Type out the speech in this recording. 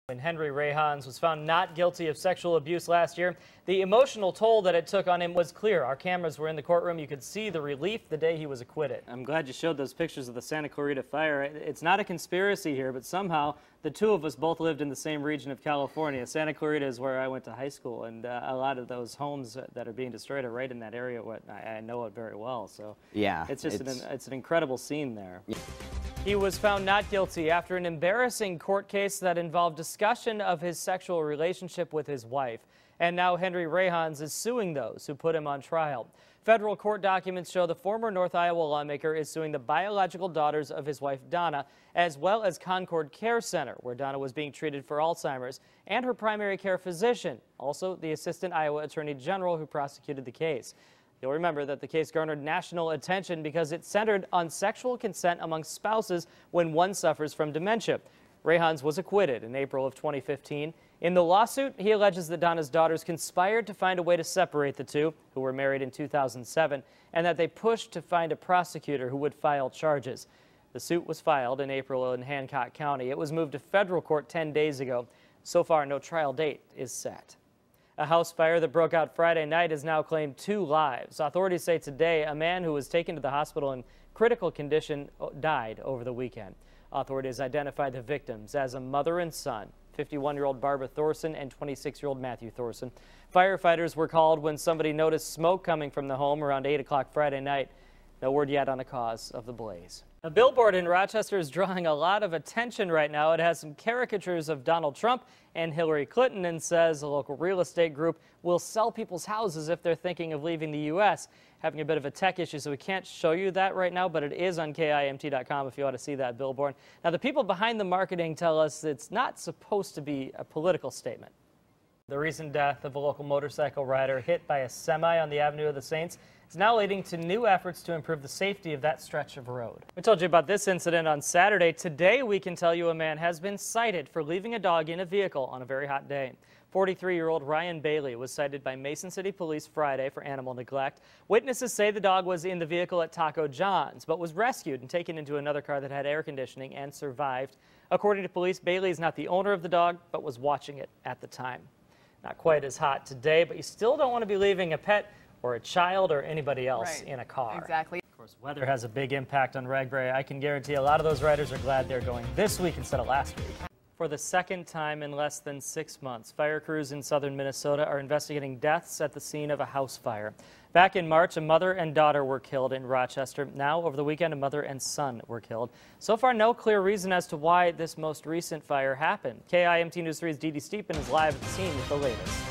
When Henry Ray Hans was found not guilty of sexual abuse last year, the emotional toll that it took on him was clear. Our cameras were in the courtroom. You could see the relief the day he was acquitted. I'm glad you showed those pictures of the Santa Clarita fire. It's not a conspiracy here, but somehow the two of us both lived in the same region of California. Santa Clarita is where I went to high school, and a lot of those homes that are being destroyed are right in that area. I know it very well, so yeah, it's just it's an incredible scene there. Yeah. He was found not guilty after an embarrassing court case that involved discussion of his sexual relationship with his wife. And now Henry Ray Hans is suing those who put him on trial. Federal court documents show the former North Iowa lawmaker is suing the biological daughters of his wife Donna, as well as Concord Care Center, where Donna was being treated for Alzheimer's, and her primary care physician, also the Assistant Iowa Attorney General who prosecuted the case. You'll remember that the case garnered national attention because it centered on sexual consent among spouses when one suffers from dementia. Ray Hans was acquitted in April of 2015. In the lawsuit, he alleges that Donna's daughters conspired to find a way to separate the two, who were married in 2007, and that they pushed to find a prosecutor who would file charges. The suit was filed in April in Hancock County. It was moved to federal court 10 days ago. So far, no trial date is set. A house fire that broke out Friday night has now claimed 2 lives. Authorities say today a man who was taken to the hospital in critical condition died over the weekend. Authorities identified the victims as a mother and son, 51-year-old Barbara Thorson and 26-year-old Matthew Thorson. Firefighters were called when somebody noticed smoke coming from the home around 8 o'clock Friday night. No word yet on the cause of the blaze. A billboard in Rochester is drawing a lot of attention right now. It has some caricatures of Donald Trump and Hillary Clinton and says a local real estate group will sell people's houses if they're thinking of leaving the U.S. Having a bit of a tech issue, so we can't show you that right now, but it is on KIMT.com if you want to see that billboard. Now, the people behind the marketing tell us it's not supposed to be a political statement. The recent death of a local motorcycle rider hit by a semi on the Avenue of the Saints is now leading to new efforts to improve the safety of that stretch of road. We told you about this incident on Saturday. Today, we can tell you a man has been cited for leaving a dog in a vehicle on a very hot day. 43-year-old Ryan Bailey was cited by Mason City Police Friday for animal neglect. Witnesses say the dog was in the vehicle at Taco John's, but was rescued and taken into another car that had air conditioning and survived. According to police, Bailey is not the owner of the dog, but was watching it at the time. Not quite as hot today, but you still don't want to be leaving a pet or a child or anybody else in a car. Exactly. Of course, weather has a big impact on Ragberry. I can guarantee a lot of those riders are glad they're going this week instead of last week. For the second time in less than 6 months, fire crews in southern Minnesota are investigating deaths at the scene of a house fire. Back in March, a mother and daughter were killed in Rochester. Now, over the weekend, a mother and son were killed. So far, no clear reason as to why this most recent fire happened. KIMT News 3's Dee Dee Steepen is live at the scene with the latest.